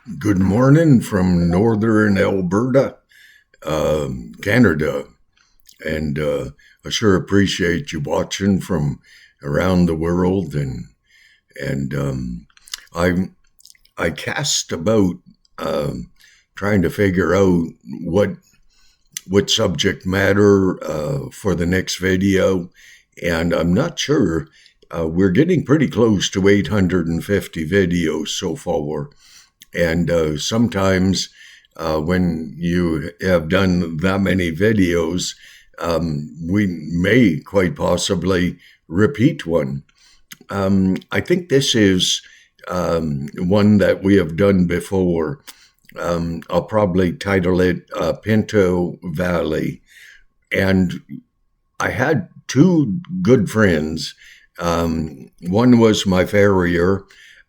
Good morning from northern Alberta, Canada, and I sure appreciate you watching from around the world. And I I cast about trying to figure out what what subject matter for the next video, and I'm not sure. We're getting pretty close to 850 videos so far. And sometimes when you have done that many videos, we may quite possibly repeat one. I think this is one that we have done before. I'll probably title it Pinto Valley. And I had two good friends. One was my farrier,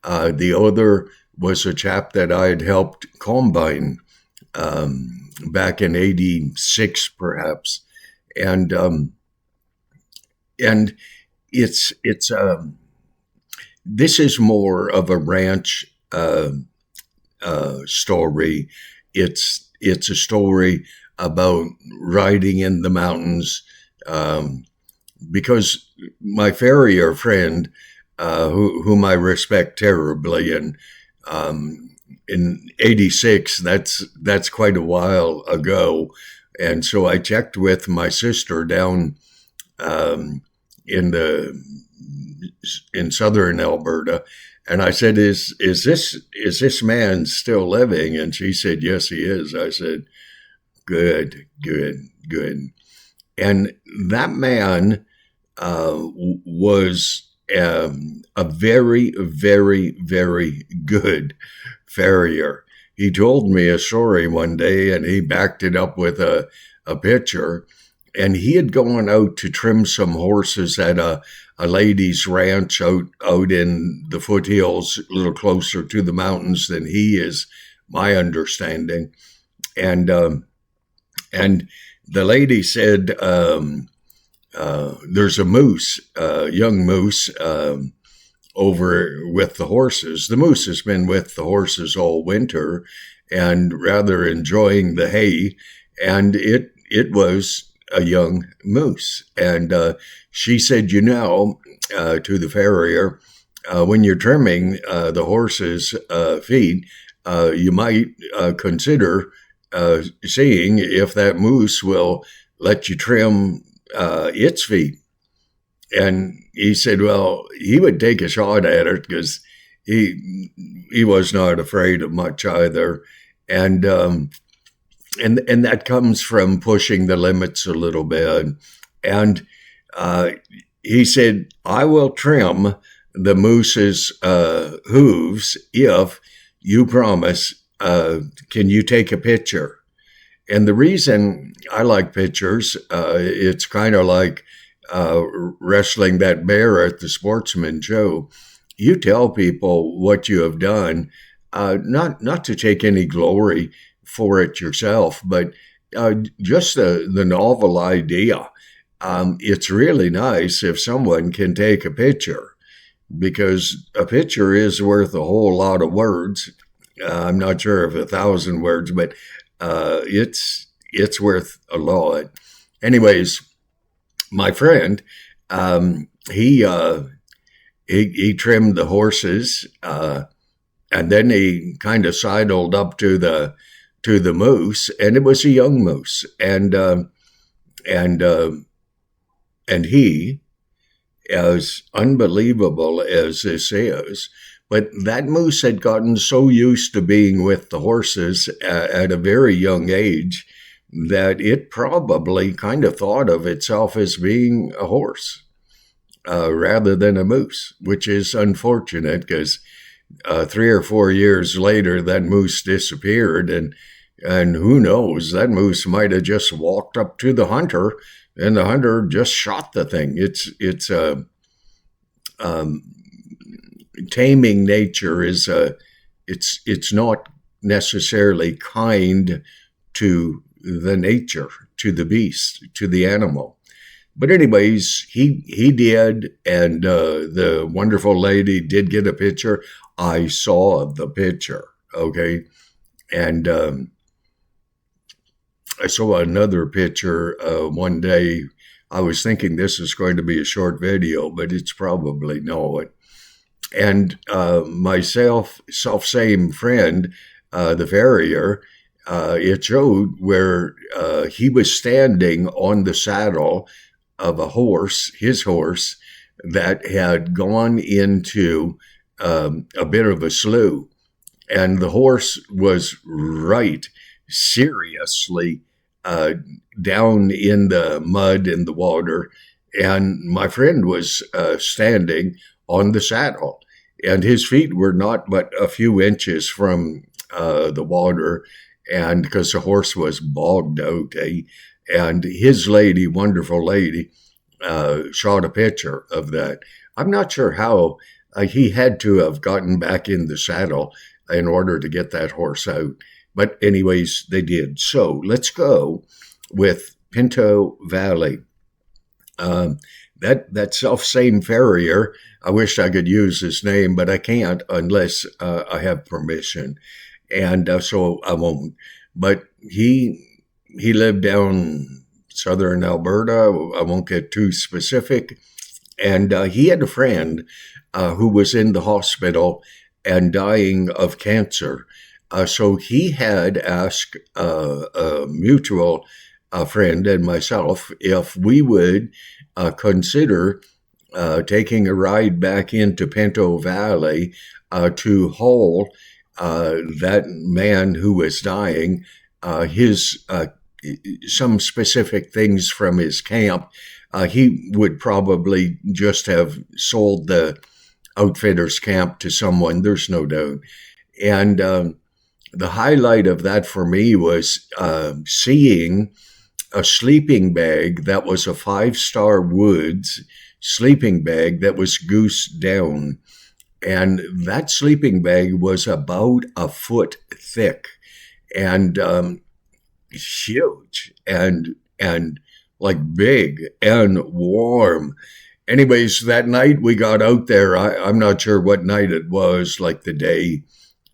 the other was a chap that I had helped combine back in '86, perhaps, and and it's this is more of a ranch story. It's a story about riding in the mountains, because my farrier friend, whom I respect terribly, and in '86, that's quite a while ago. And so I checked with my sister down in the in southern Alberta, and I said, "Is this man still living?" And she said, "Yes, he is." I said, "Good, good, good." And that man was a very, very, very good farrier. He told me a story one day, and he backed it up with a picture. And he had gone out to trim some horses at a lady's ranch out in the foothills, a little closer to the mountains than he is, my understanding. And the lady said, "There's a moose, young moose, over with the horses. The moose has been with the horses all winter and rather enjoying the hay, and it was a young moose." And she said, to the farrier, when you're trimming the horses' feet, you might consider seeing if that moose will let you trim its feet. And he said, well, he would take a shot at it because he was not afraid of much either. And and that comes from pushing the limits a little bit. And he said, I will trim the moose's hooves if you promise. Can you take a picture? And the reason I like pictures, it's kind of like wrestling that bear at the sportsman show. You tell people what you have done, not to take any glory for it yourself, but just the novel idea. It's really nice if someone can take a picture, because a picture is worth a whole lot of words. I'm not sure if 1,000 words, but it's worth a lot. Anyways, my friend, he trimmed the horses, and then he kind of sidled up to the moose, and it was a young moose, and he, as unbelievable as this is, but that moose had gotten so used to being with the horses at a very young age that it probably kind of thought of itself as being a horse rather than a moose, which is unfortunate because 3 or 4 years later, that moose disappeared, and who knows, that moose might have just walked up to the hunter, and the hunter just shot the thing. It's taming nature is it's not necessarily kind to the nature, to the beast, to the animal. But anyways, he did, and the wonderful lady did get a picture. I saw the picture. Okay. And I saw another picture one day. I was thinking this is going to be a short video, but it's probably not. And my self-same friend, the farrier, it showed where he was standing on the saddle of a horse, his horse, that had gone into a bit of a slough. And the horse was right seriously uh, down in the mud in the water. And my friend was standing on the saddle, and his feet were not but a few inches from the water, and because the horse was bogged out, and his lady, wonderful lady, shot a picture of that. I'm not sure how he had to have gotten back in the saddle in order to get that horse out. But anyways, they did. So let's go with Pinto Valley. That self same farrier. I wish I could use his name, but I can't unless I have permission, and so I won't. But he lived down southern Alberta. I won't get too specific. And he had a friend who was in the hospital and dying of cancer. So he had asked a mutual friend and myself if we would consider taking a ride back into Pinto Valley to haul that man who was dying his some specific things from his camp. He would probably just have sold the outfitter's camp to someone, there's no doubt. And the highlight of that for me was seeing a sleeping bag that was a 5-star Woods sleeping bag that was goose down. And that sleeping bag was about a foot thick and huge and like big and warm. Anyways, that night we got out there. I'm not sure what night it was, like the day,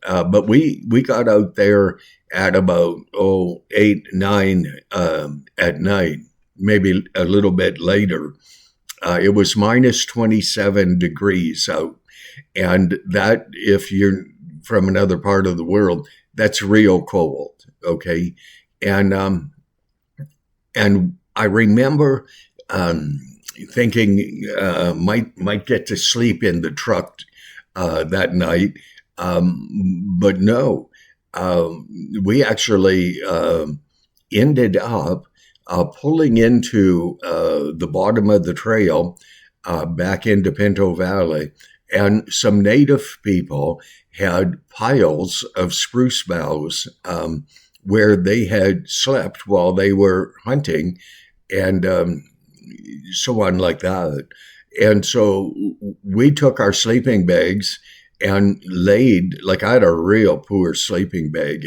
but we got out there at about 8, 9 at night, maybe a little bit later. It was minus 27 degrees out, and that, if you're from another part of the world, that's real cold. Okay, and I remember thinking might get to sleep in the truck that night, but no, we actually ended up pulling into the bottom of the trail back into Pinto Valley, and some native people had piles of spruce boughs where they had slept while they were hunting, and so on like that. And so we took our sleeping bags and laid, like, I had a real poor sleeping bag,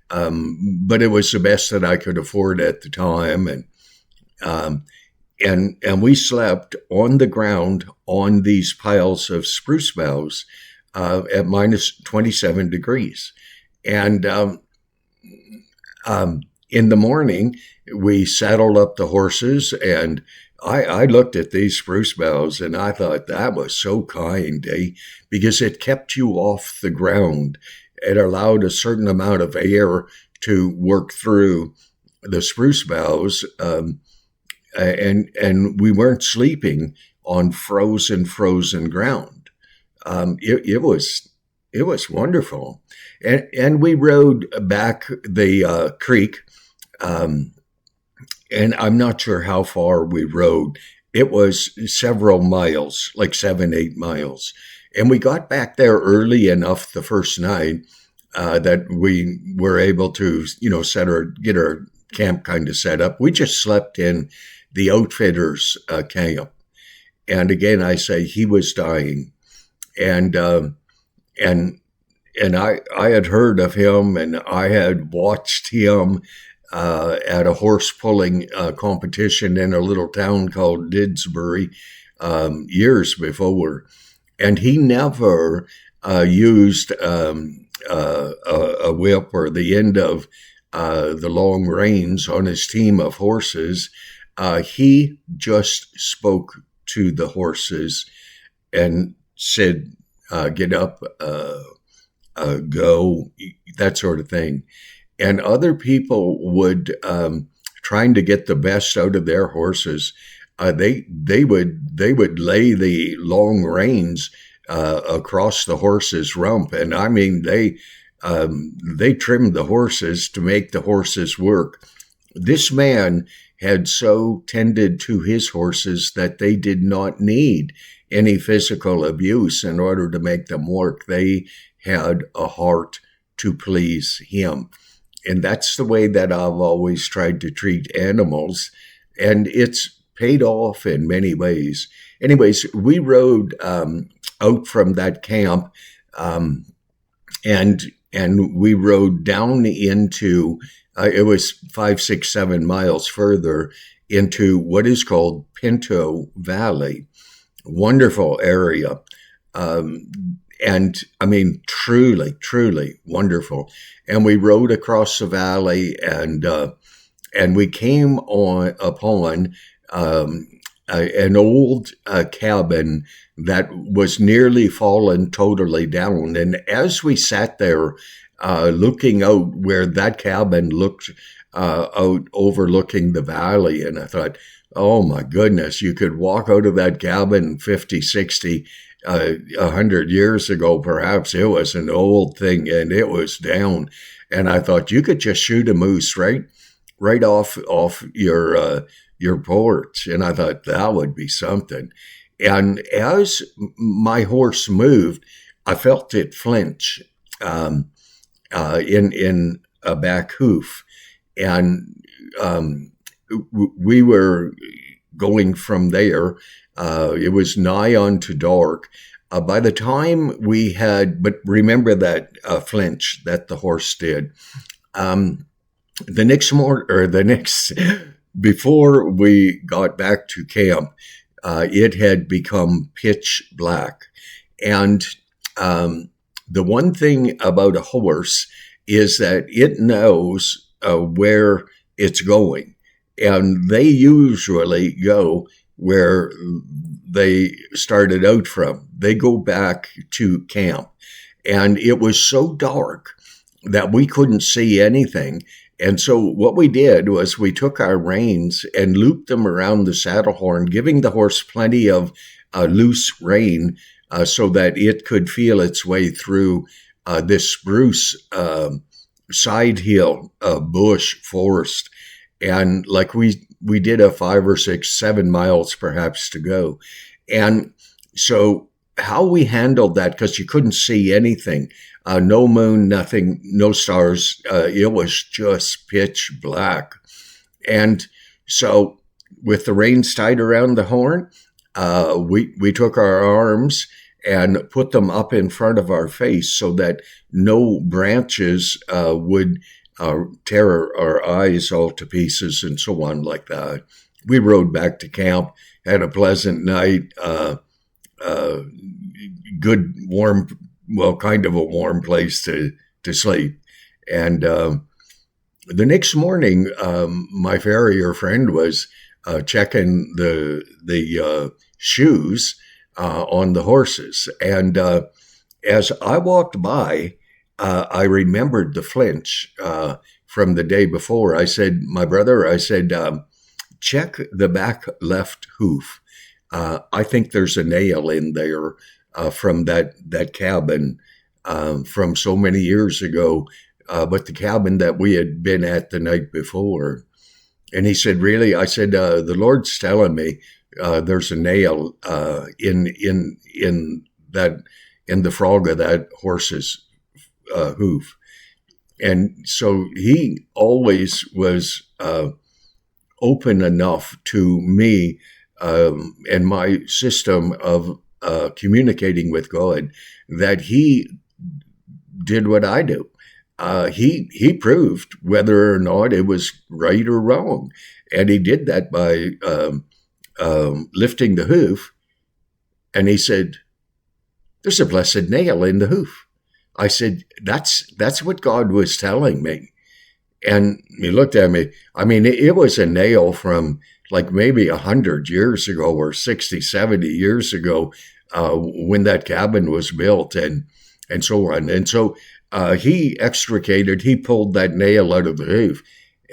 but it was the best that I could afford at the time. And we slept on the ground on these piles of spruce boughs at minus 27 degrees. And in the morning, we saddled up the horses, and I looked at these spruce boughs and I thought that was so kind, because it kept you off the ground. It allowed a certain amount of air to work through the spruce boughs, and we weren't sleeping on frozen ground. It was wonderful, and we rode back the creek. And I'm not sure how far we rode. It was several miles, like 7, 8 miles. And we got back there early enough the first night that we were able to, get our camp kind of set up. We just slept in the outfitter's camp. And again, I say he was dying. And I had heard of him, and I had watched him at a horse pulling competition in a little town called Didsbury years before. And he never used a whip or the end of the long reins on his team of horses, he just spoke to the horses and said, get up, go, that sort of thing. And other people would, trying to get the best out of their horses, they would lay the long reins across the horse's rump, and I mean they trimmed the horses to make the horses work. This man had so tended to his horses that they did not need any physical abuse in order to make them work. They had a heart to please him. And that's the way that I've always tried to treat animals. And it's paid off in many ways. Anyways, we rode out from that camp, and we rode down into, it was 5, 6, 7 miles further into what is called Pinto Valley. Wonderful area. And I mean, truly, truly wonderful. And we rode across the valley, and we came upon an old cabin that was nearly fallen totally down. And as we sat there, looking out where that cabin looked out overlooking the valley, and I thought, oh my goodness, you could walk out of that cabin 50, 60, 100 years ago, perhaps. It was an old thing, and it was down. And I thought you could just shoot a moose right off your porch. And I thought that would be something. And as my horse moved, I felt it flinch in a back hoof, and we were going from there. It was nigh on to dark. By the time we had, but remember that flinch that the horse did. The next morning, or before we got back to camp, it had become pitch black. And the one thing about a horse is that it knows where it's going. And they usually go where they started out from. They go back to camp. And it was so dark that we couldn't see anything. And so what we did was we took our reins and looped them around the saddle horn, giving the horse plenty of loose rein so that it could feel its way through this spruce side hill bush forest. And like we did a 5 or 6, 7 miles perhaps to go. And so how we handled that, because you couldn't see anything, no moon, nothing, no stars. It was just pitch black. And so with the reins tied around the horn, we took our arms and put them up in front of our face so that no branches would tear our eyes all to pieces and so on like that. We rode back to camp, had a pleasant night, good, warm, well, kind of a warm place to sleep. And the next morning, my farrier friend was checking the shoes on the horses. And as I walked by, I remembered the flinch from the day before. I said, my brother, I said, check the back left hoof. I think there's a nail in there from that cabin from so many years ago, but the cabin that we had been at the night before. And he said, really? I said, the Lord's telling me there's a nail in the frog of that horse's hoof. And so he always was open enough to me and my system of communicating with God that he did what I do. He proved whether or not it was right or wrong. And he did that by lifting the hoof. And he said, there's a blessed nail in the hoof. I said, that's what God was telling me. And he looked at me. I mean, it was a nail from like maybe 100 years ago or 60, 70 years ago when that cabin was built and so on. And so he pulled that nail out of the roof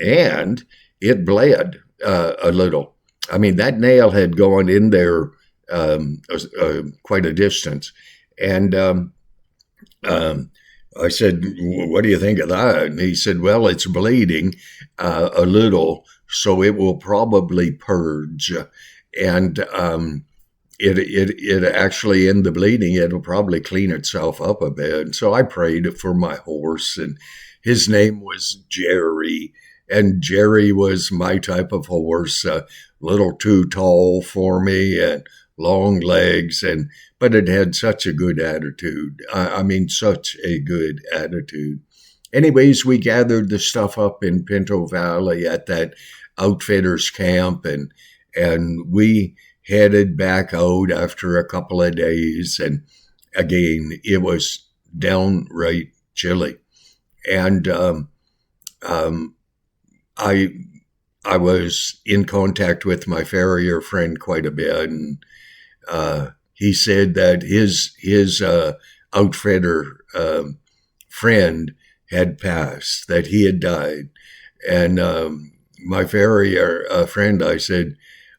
and it bled a little. I mean, that nail had gone in there quite a distance. And I said, what do you think of that? And he said, well, it's bleeding a little, so it will probably purge. And it actually, in the bleeding, it'll probably clean itself up a bit. So I prayed for my horse, and his name was Jerry. And Jerry was my type of horse, a little too tall for me and long legs, but it had such a good attitude. I mean, such a good attitude. Anyways, we gathered the stuff up in Pinto Valley at that outfitters camp, and we headed back out after a couple of days. And again, it was downright chilly. And I was in contact with my farrier friend quite a bit, and he said that his outfitter friend had passed, that he had died. And my farrier friend, I said,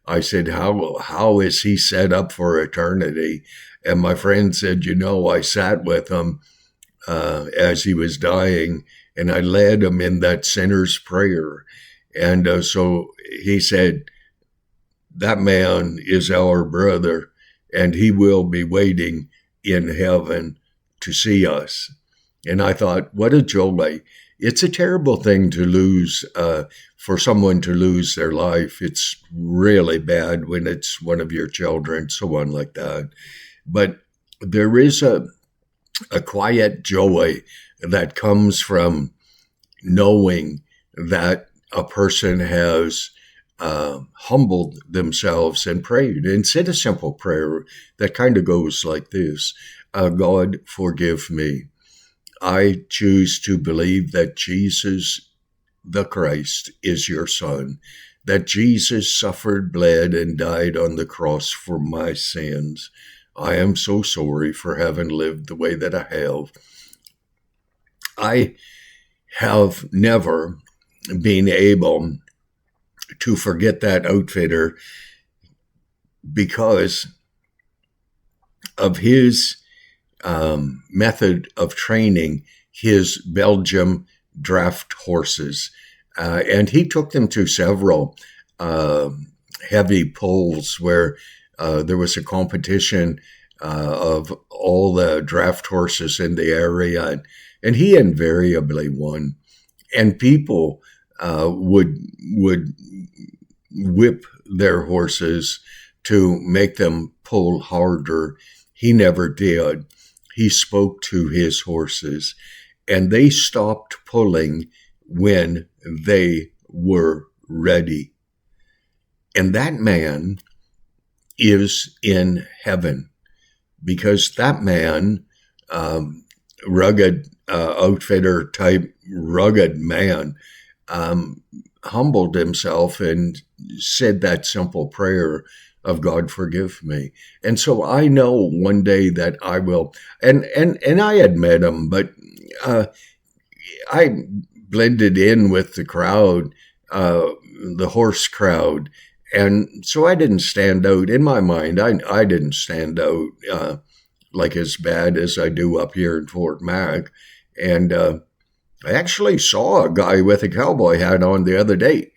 how is he set up for eternity? And my friend said, I sat with him as he was dying, and I led him in that sinner's prayer. And so he said, that man is our brother, and he will be waiting in heaven to see us. And I thought, what a joy. It's a terrible thing to lose, for someone to lose their life. It's really bad when it's one of your children, so on like that. But there is a quiet joy that comes from knowing that a person has humbled themselves and prayed and said a simple prayer that kind of goes like this: God, forgive me. I choose to believe that Jesus, the Christ, is your Son, that Jesus suffered, bled, and died on the cross for my sins. I am so sorry for having lived the way that I have. I have never been able to forget that outfitter because of his method of training his Belgium draft horses. And he took them to several heavy pulls where there was a competition of all the draft horses in the area, and he invariably won. And people would whip their horses to make them pull harder. He never did. He spoke to his horses, and they stopped pulling when they were ready. And that man is in heaven, because that man, rugged outfitter type, rugged man, humbled himself and said that simple prayer of God, forgive me. And so I know one day that I will, and I had met him, but I blended in with the crowd, the horse crowd. And so I didn't stand out. In my mind, I didn't stand out like as bad as I do up here in Fort Mac. And I actually saw a guy with a cowboy hat on the other day.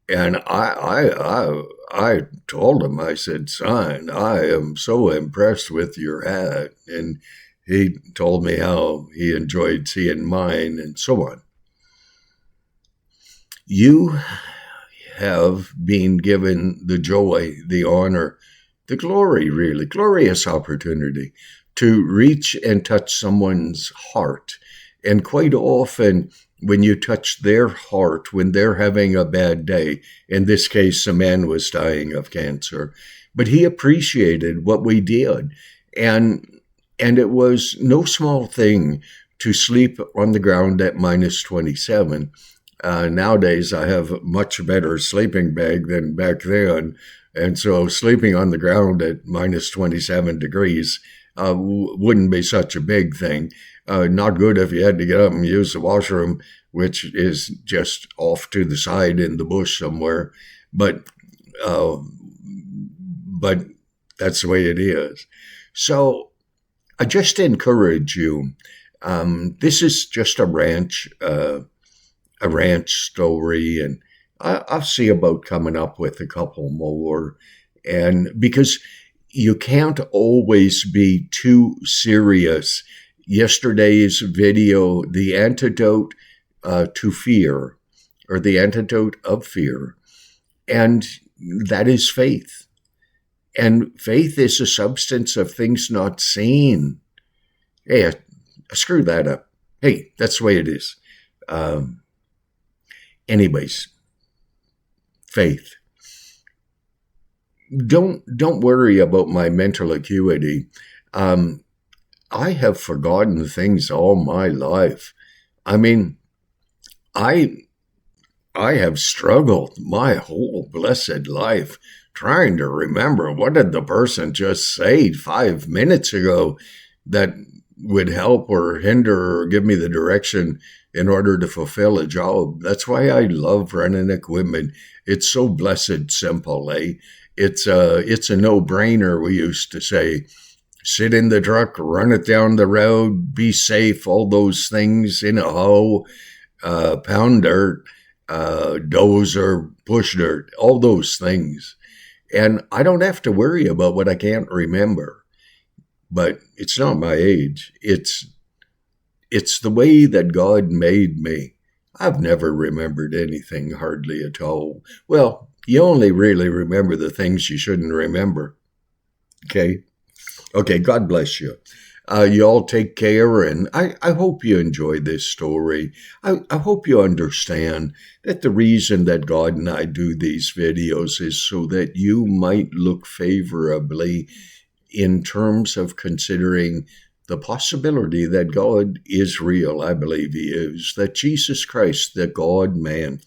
And I told him, I said, son, I am so impressed with your hat. And he told me how he enjoyed seeing mine and so on. You have been given the joy, the honor, the glory, really, glorious opportunity to reach and touch someone's heart. And quite often, when you touch their heart, when they're having a bad day, in this case, a man was dying of cancer, but he appreciated what we did. And it was no small thing to sleep on the ground at minus 27. Nowadays, I have a much better sleeping bag than back then. And so sleeping on the ground at minus 27 degrees wouldn't be such a big thing. Not good if you had to get up and use the washroom, which is just off to the side in the bush somewhere. But that's the way it is. So I just encourage you. This is just a ranch story, and I'll see about coming up with a couple more. And because you can't always be too serious. Yesterday's video, the antidote to fear, or the antidote of fear, and that is faith. And faith is a substance of things not seen. Hey, I screwed that up. Hey, that's the way it is. Anyways, faith. Don't worry about my mental acuity. I have forgotten things all my life. I mean, I have struggled my whole blessed life trying to remember what did the person just say 5 minutes ago that would help or hinder or give me the direction in order to fulfill a job. That's why I love running equipment. It's so blessed simple, eh? It's a no-brainer, we used to say. Sit in the truck, run it down the road, be safe, all those things in a hoe, pound dirt, dozer, push dirt, all those things. And I don't have to worry about what I can't remember. But it's not my age. It's the way that God made me. I've never remembered anything hardly at all. Well, you only really remember the things you shouldn't remember. Okay? Okay, God bless you. You all take care, and I hope you enjoyed this story. I hope you understand that the reason that God and I do these videos is so that you might look favorably in terms of considering the possibility that God is real. I believe he is. That Jesus Christ, the God-man,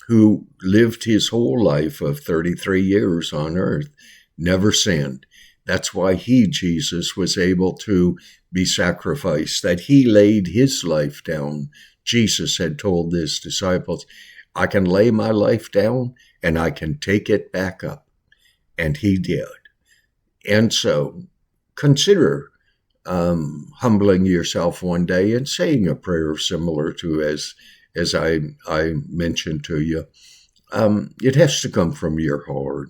who lived his whole life of 33 years on earth, never sinned. That's why he, Jesus, was able to be sacrificed, that he laid his life down. Jesus had told his disciples, I can lay my life down and I can take it back up. And he did. And so consider humbling yourself one day and saying a prayer similar to as I mentioned to you. It has to come from your heart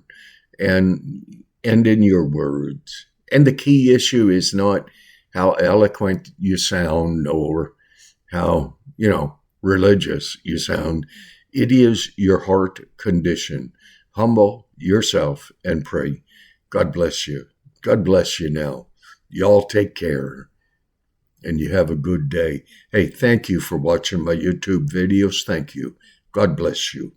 and in your words. And the key issue is not how eloquent you sound or how, religious you sound. It is your heart condition. Humble yourself and pray. God bless you. God bless you now. Y'all take care and you have a good day. Hey, thank you for watching my YouTube videos. Thank you. God bless you.